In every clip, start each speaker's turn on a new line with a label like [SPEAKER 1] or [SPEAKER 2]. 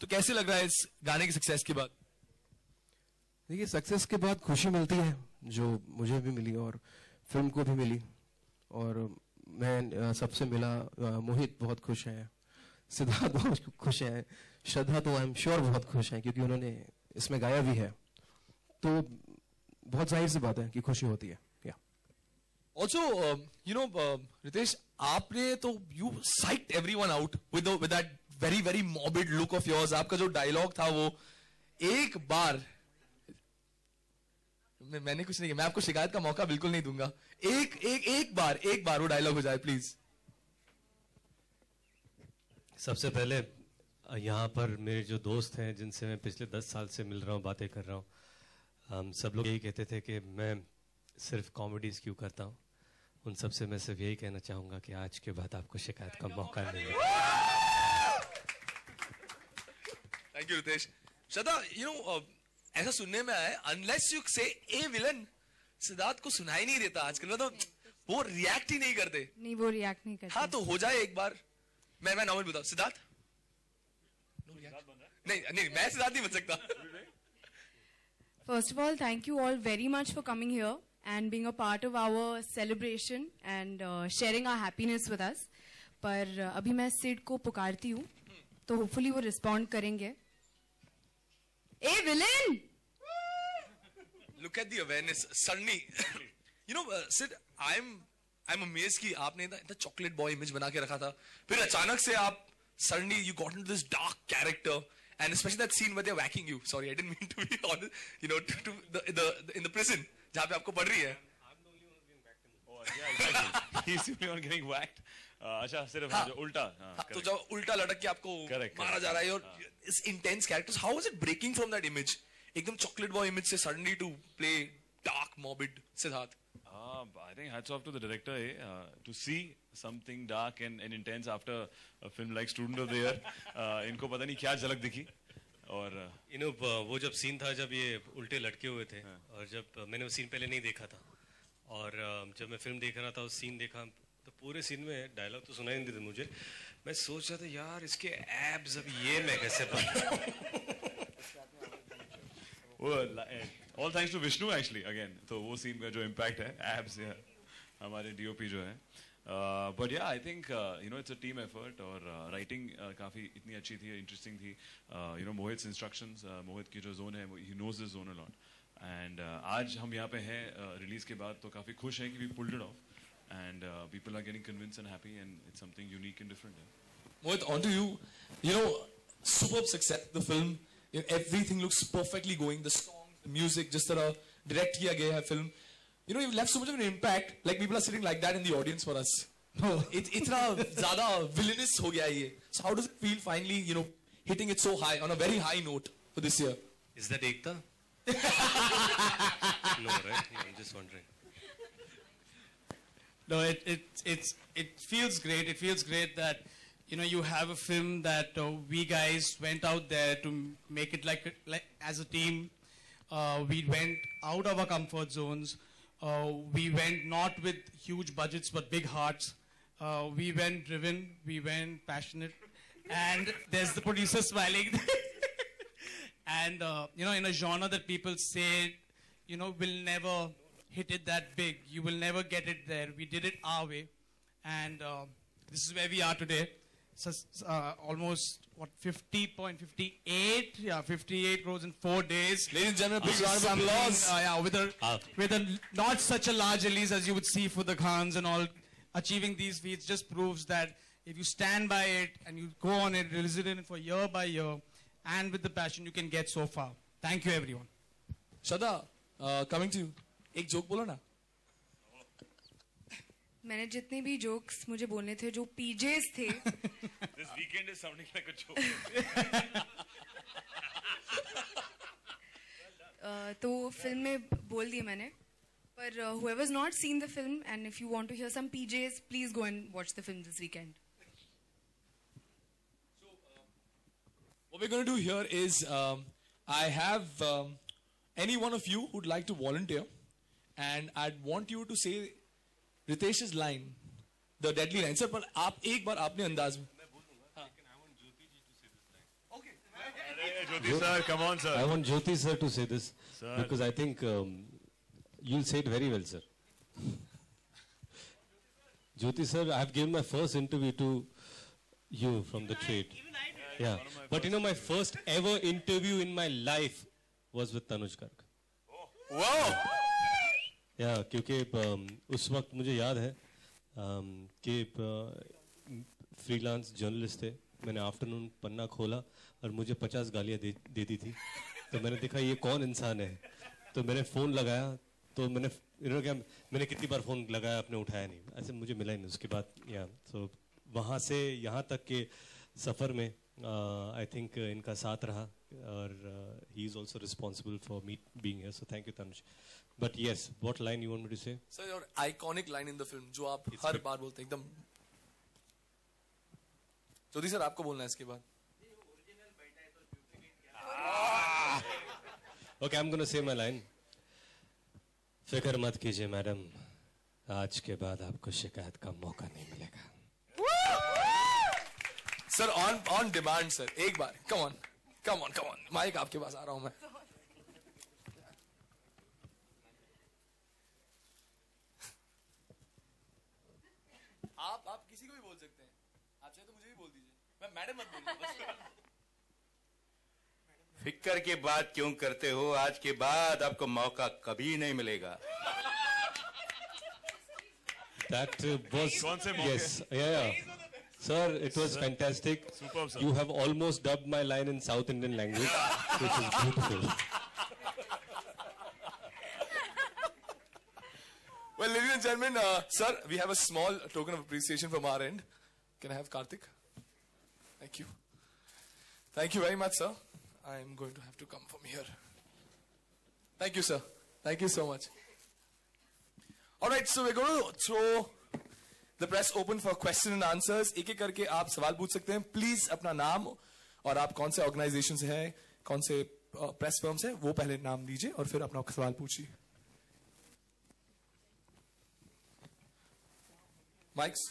[SPEAKER 1] कैसे लग रहा है इस गाने की सक्सेस के बाद?
[SPEAKER 2] देखिए, सक्सेस के बाद खुशी मिलती है, जो मुझे भी मिली और फिल्म को भी मिली। और मैं सबसे मिला, मोहित बहुत खुश है, सिद्धार्थ बहुत खुश है, श्रद्धा तो आई एम श्योर बहुत खुश है क्योंकि उन्होंने इसमें गाया भी है। तो बहुत जाहिर सी बात है कि खुशी होती है।
[SPEAKER 1] Also, Ritesh, आपने तो you psyched everyone out with that very very morbid look of yours. आपका जो डायलॉग था वो एक बार, मैंने कुछ नहीं किया, मैं आपको शिकायत का मौका बिल्कुल नहीं दूंगा। एक बार वो डायलॉग हो जाए प्लीज।
[SPEAKER 3] सबसे पहले यहाँ पर मेरे जो दोस्त हैं जिनसे मैं पिछले 10 साल से मिल रहा हूँ, बातें कर रहा हूँ, हम सब लोग यही कहते थे कि मैं सिर्फ कॉमेडीज क्यों करता हूँ। उन सब से मैं सिर्फ यही कहना चाहूंगा कि आज के बाद आपको शिकायत का मौका नहीं मिलेगा।
[SPEAKER 1] Thank you Ritesh. श्रद्धा, ऐसा सुनने में आया, अनलेस यू से ए विलन, सिद्धार्थ को सुनाई नहीं देता आजकल, मतलब वो रिएक्ट ही नहीं करते।
[SPEAKER 4] नहीं, वो रिएक्ट नहीं करते।
[SPEAKER 1] हाँ, तो हो जाए एक बार। मैं नॉर्मल बताऊं, सिद्धार्थ नहीं, मैं सिद्धार्थ नहीं बन सकता।
[SPEAKER 4] First of all, thank you all very much for coming here and being a part of our celebration and sharing our happiness with us. पर अभी मैं सिड को पुकारती हूँ, तो होपफुली वो रिस्पॉन्ड करेंगे। A villain!
[SPEAKER 1] Look at the awareness. Suddenly, Sid, I'm amazed कि आपने इतना chocolate boy image बना के रखा था, फिर अचानक से आप suddenly you got into this dark character. And especially that scene where they're whacking you. Sorry, I didn't mean to be honest. In the prison, जहाँ पे आपको पड़ रही है.
[SPEAKER 5] I'm the only one being whacked in the. Oh yeah, exactly. He's the only one getting whacked. अच्छा, सिर्फ जो उल्टा.
[SPEAKER 1] तो जब उल्टा लटक के आपको मारा जा रहा है और इस intense characters, how was it breaking from that image? एकदम chocolate boy image से suddenly to play dark, morbid Siddharth.
[SPEAKER 5] I think hats off to the director to see something dark and intense after a film like Student of the Year. इनको पता नहीं क्या झलक दिखी। और
[SPEAKER 3] वो जब सीन था जब ये उल्टे लटके हुए थे, और जब मैंने वो सीन पहले नहीं देखा था, और जब मैं फिल्म देख रहा था उस सीन देखा, तो पूरे सीन में डायलॉग तो सुनाई नहीं देते मुझे। मैं सोच रहा था यार इसके एब्स अब ये मैं कैसे
[SPEAKER 5] All thanks to Vishnu actually again. तो वो सीन का जो impact है abs है हमारे DOP जो है, but yeah, I think it's a team effort और writing काफी इतनी अच्छी थी, interesting थी. Mohit's instructions, Mohit की जो zone है, he knows this zone a lot. And आज हम यहाँ पे हैं release के बाद, तो काफी खुश हैं कि we pulled it off, and people are getting convinced and happy, and it's something unique and different.
[SPEAKER 1] Mohit, on to you. Superb success. The film, everything looks perfectly going. The songs, the music, just direct किया गया है film. You've left so much of an impact. Like people are sitting like that in the audience for us. No, इतना ज़्यादा villainous हो गया ये. So how does it feel finally, hitting it so high on a very high note for this year?
[SPEAKER 3] Is that Ekta? No, right? I'm just wondering.
[SPEAKER 6] No, it feels great. It feels great that you have a film that we guys went out there to make it like as a team. We went out of our comfort zones. We went not with huge budgets but big hearts. We went driven. We went passionate. And there's the producer smiling. And in a genre that people say will never hit it that big. You will never get it there. We did it our way. and this is where we are today. So, almost what 50.58, yeah, 58 crores in 4 days.
[SPEAKER 1] Ladies and gentlemen, big round of applause.
[SPEAKER 6] Yeah, with a not such a large release as you would see for the Khans and all, achieving these feats just proves that if you stand by it and you go on it, release it in for year by year, and with the passion, you can get so far. Thank you, everyone.
[SPEAKER 1] Shraddha, coming to you. एक joke बोलो ना.
[SPEAKER 4] मैंने जितने भी jokes मुझे बोलने थे जो पीजेस थे
[SPEAKER 5] This weekend is sounding like a joke.
[SPEAKER 4] तो फिल्म में बोल दिए मैंने पर whoever's not seen the film and if you want to hear some PJs please go and watch the film this weekend.
[SPEAKER 1] What we're going to do here is I have any one of you who'd like to volunteer and I'd want you to say Ritesh's line, the deadly line. Sir, पर आप एक बार आपने अंदाज में.
[SPEAKER 5] Jyoti sir, come on sir.
[SPEAKER 3] I want Jyoti sir to say this because I think you'll say it very well, sir. Jyoti sir, I have given my first interview to you from the trade. Yeah, but you know my first ever interview in my life was with Tanuj Garg.
[SPEAKER 5] Wow.
[SPEAKER 3] Yeah, क्योंकि उस वक्त मुझे याद है कि freelance journalist थे. मैंने afternoon पन्ना खोला और मुझे 50 गालियाँ दे दी थी. तो मैंने देखा ये कौन इंसान है. तो मैंने फ़ोन लगाया तो मैंने कितनी बार फ़ोन लगाया, आपने उठाया नहीं. ऐसे मुझे मिला ही नहीं उसके बाद. या तो वहाँ से यहाँ तक के सफ़र में आई थिंक इनका साथ रहा और he is also responsible for me being here. So thank you Tanuj. But yes, what line you want me to say?
[SPEAKER 1] Sir, your iconic line in the film, जो आप हर बार बोलते हैं एकदम. ज्योति सर आपको बोलना है इसके बाद.
[SPEAKER 3] Okay, I'm going to say my line. फिक्र मत कीजिए मैडम, आज के बाद आपको शिकायत का मौका नहीं मिलेगा.
[SPEAKER 1] Sir, on demand, sir. एक बार. Come on. माइक आपके पास आ रहा हूँ मैं. आप किसी को भी बोल सकते हैं. आप चाहे तो मुझे भी बोल दीजिए. मैं मैडम मत बोलिए.
[SPEAKER 7] फिक्र की बात क्यों करते हो, आज के बाद आपको मौका कभी नहीं मिलेगा.
[SPEAKER 3] That was
[SPEAKER 5] कौन से मौके?
[SPEAKER 3] yes, yeah. Sir, it was fantastic.
[SPEAKER 5] Superb, sir.
[SPEAKER 3] You have almost dubbed my line in South Indian language, which is beautiful.
[SPEAKER 1] Well, ladies and gentlemen, sir, we have a small token of appreciation from our end. Can I have Karthik? Thank you. Thank you very much, sir. I'm going to have to come from here. Thank you, sir. Thank you so much. All right, so we're going to throw the press open for question and answers. एक एक करके आप सवाल पूछ सकते हैं. Please अपना नाम और आप कौन से ऑर्गेनाइजेशन से हैं, कौन से प्रेस फर्म से, वो पहले नाम दीजिए और फिर अपना सवाल पूछिए. Mics.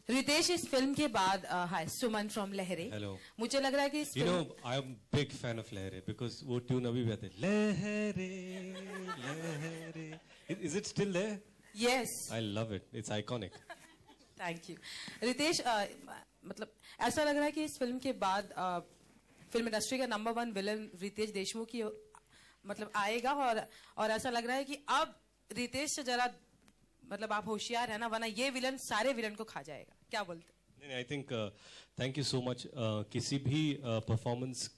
[SPEAKER 8] रितेश, इस फिल्म के बाद हाय सुमन फ्रॉम लहरे.
[SPEAKER 3] Hello.
[SPEAKER 8] मुझे लग रहा है कि इस
[SPEAKER 3] You know, I'm big fan of Lahre because वो ट्यून अभी भी आते हैं. Lahre. Is it still there?
[SPEAKER 8] Yes,
[SPEAKER 3] I love it. It's iconic.
[SPEAKER 8] Thank you. Ritesh, मतलब ऐसा लग रहा है कि इस फिल्म के बाद फिल्म इंडस्ट्री का नंबर 1 विलन रितेश देशमुख की मतलब आएगा और ऐसा लग रहा है कि अब रितेश से जरा मतलब आप होशियार है ना, वरना ये विलन सारे विलन को खा जाएगा. क्या बोलते?
[SPEAKER 3] नहीं, I think thank you so much. किसी भी परफॉर्मेंस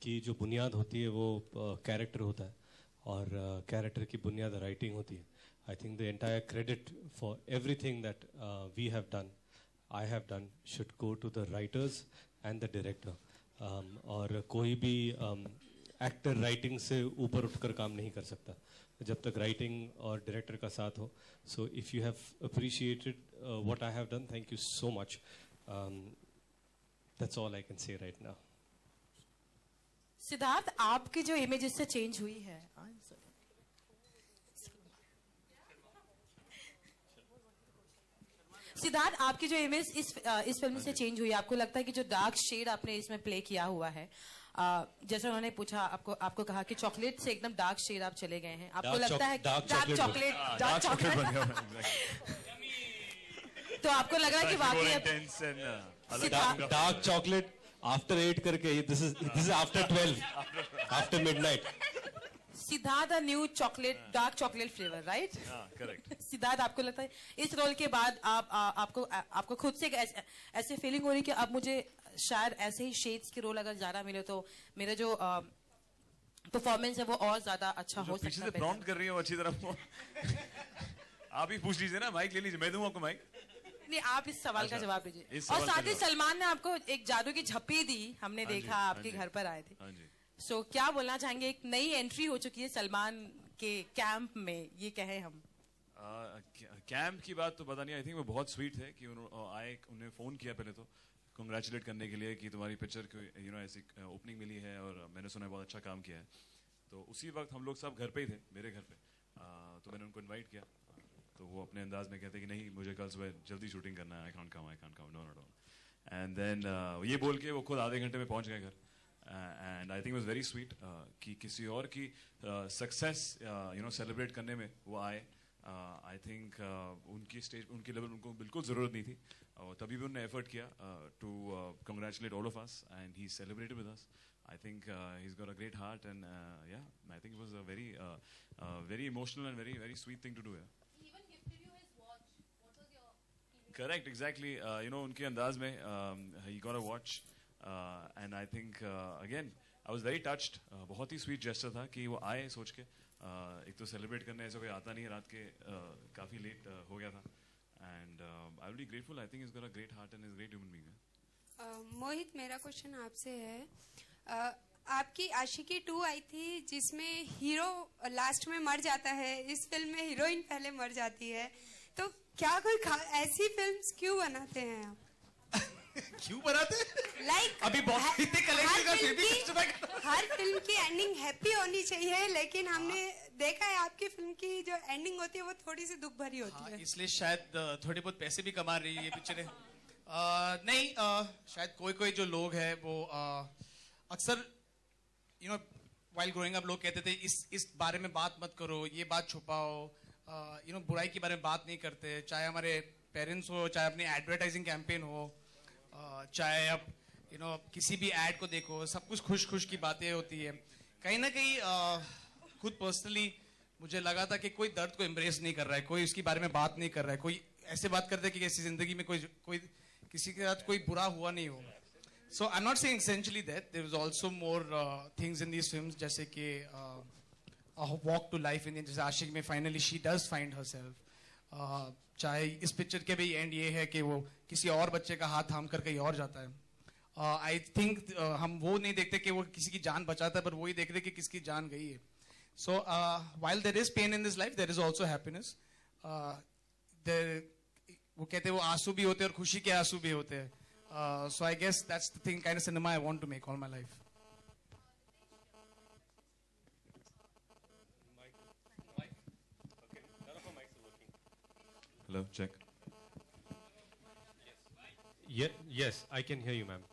[SPEAKER 3] की जो बुनियाद होती है वो कैरेक्टर होता है और कैरेक्टर की बुनियाद राइटिंग होती है. I think the entire credit for everything that we have done, I have done, should go to the writers and the director. और कोई भी एक्टर राइटिंग से ऊपर उठकर काम नहीं कर सकता जब तक राइटिंग और डायरेक्टर का साथ हो. So if you have appreciated what I have done, thank you so much. That's all I can say right now.
[SPEAKER 8] Siddharth, आपकी जो इमेज इससे चेंज हुई है, सिद्धार्थ आपकी जो इमेज इस फिल्म से चेंज हुई है, आपको लगता है कि जो डार्क शेड आपने इसमें प्ले किया हुआ है जैसे उन्होंने पूछा आपको कहा कि चॉकलेट से एकदम डार्क शेड आप चले गए हैं, आपको
[SPEAKER 3] Dark
[SPEAKER 8] लगता है
[SPEAKER 3] dark
[SPEAKER 8] डार्क
[SPEAKER 3] chocolate
[SPEAKER 8] चॉकलेट तो आपको लग रहा है कि वाकई
[SPEAKER 3] डार्क चॉकलेट आफ्टर 8 करके this is after 12 after midnight
[SPEAKER 8] Siddharth new chocolate dark chocolate flavour, right?
[SPEAKER 5] Correct.
[SPEAKER 8] Siddharth, आपको लगता है इस रोल के बाद आपको खुद से एक ऐसे फीलिंग हो रही कि अब मुझे शायद ऐसे ही शेड्स के रोल अगर ज्यादा मिले तो मेरा जो परफॉर्मेंस है वो और ज्यादा अच्छा हो सकता है?
[SPEAKER 5] पीछे से प्रॉम्प्ट कर रही हो अच्छी तरह। आप ही पूछ लीजिए ना, माइक ले लीजिए, मैं दूंगा आपको माइक।
[SPEAKER 8] नहीं, आप इस सवाल का जवाब दीजिए।
[SPEAKER 5] इस
[SPEAKER 8] और
[SPEAKER 5] सवाल का
[SPEAKER 8] साथ ही
[SPEAKER 5] जवाब।
[SPEAKER 8] सलमान ने आपको एक जादू की झप्पी दी, हमने देखा आपके घर पर आए थे।
[SPEAKER 5] हाँ जी।
[SPEAKER 8] सो क्या बोलना चाहेंगे, एक नई एंट्री हो चुकी है सलमान के कैंप में, ये कहें हम?
[SPEAKER 5] कैंप की बात तो पता नहीं, आई थिंक वो बहुत स्वीट थे कि उन्हें फोन किया पहले तो कंग्रेचुलेट करने के लिए कि तुम्हारी पिक्चर को ऐसी ओपनिंग मिली है और मैंने सुना है बहुत अच्छा काम किया है। तो उसी वक्त हम लोग सब घर पे ही थे, मेरे घर पे। तो मैंने उनको इनवाइट किया, तो वो अपने अंदाज में कहते कि नहीं मुझे कल सुबह जल्दी शूटिंग करना है, I can't come, no no no. And then ये बोल के वो खुद आधे घंटे में पहुंच गए घर। And I think it was very sweet कि किसी और की सक्सेस सेलिब्रेट करने में वो आए। आई थिंक उनकी लेवल उनको बिल्कुल ज़रूरत नहीं थी, और तभी भी उन्होंने एफर्ट किया to congratulate all of us and he celebrated with us. I think he is got a great heart and yeah I think it was a very emotional and very sweet thing to do. Correct, exactly. उनके अंदाज में ही got a watch and I think again I was very touched. बहुत ही sweet gesture था कि वो आए सोच के। एक तो सेलिब्रेट करने ऐसा कोई आता नहीं है, रात के काफ़ी लेट हो गया था। And I will be grateful. I think is got a great heart and is great human being.
[SPEAKER 9] Mohit, मेरा क्वेश्चन आपसे है, आपकी आशिकी 2 आई थी जिसमें हीरो लास्ट में मर जाता है, इस फिल्म में हीरोइन पहले मर जाती है, तो क्या कोई ऐसी फिल्म्स क्यों बनाते हैं आप?
[SPEAKER 6] क्यों बनाते?
[SPEAKER 9] लाइक
[SPEAKER 6] अभी बहुत इतने कलेक्शन का फिर भी
[SPEAKER 9] हर फिल्म की एंडिंग हैप्पी होनी चाहिए, लेकिन हमने देखा है आपकी फिल्म की जो एंडिंग होती है वो थोड़ी सी दुख भरी होती है।
[SPEAKER 6] इसलिए शायद थोड़े बहुत पैसे भी कमा रही है ये पिक्चरें। नहीं, शायद कोई जो लोग हैं वो अक्सर व्हाइल ग्रोइंग अप लोग कहते थे इस बारे में बात मत करो, ये बात छुपाओ, बुराई के बारे में बात नहीं करते। चाहे हमारे पेरेंट्स हो, चाहे अपनी एडवर्टाइजिंग कैंपेन हो, चाहे अब किसी भी एड को देखो, सब कुछ खुश की बातें होती है। कहीं ना कहीं खुद पर्सनली मुझे लगा था कि कोई दर्द को एम्ब्रेस नहीं कर रहा है, कोई उसके बारे में बात नहीं कर रहा है, कोई ऐसे बात करते कि किसी जिंदगी में कोई किसी के साथ कोई बुरा हुआ नहीं हो। So I am not saying essentially that there is also more things in these films, जैसे कि वॉक टू लाइफ इन, जैसे आशिक में finally she does find herself. चाहे इस पिक्चर के भी एंड ये है कि वो किसी और बच्चे का हाथ थाम कर कहीं और जाता है। आई थिंक हम वो नहीं देखते कि वो किसी की जान बचाता है, पर वही देख रहे कि किसकी जान गई है। So while there is pain in this life, there is also happiness. वो कहते हैं वो आंसू भी होते हैं और खुशी के आंसू भी होते हैं। So I guess that's the thing kind of cinema I want to make all my life.
[SPEAKER 5] Hello, check.
[SPEAKER 3] Yes, I can hear you, ma'am.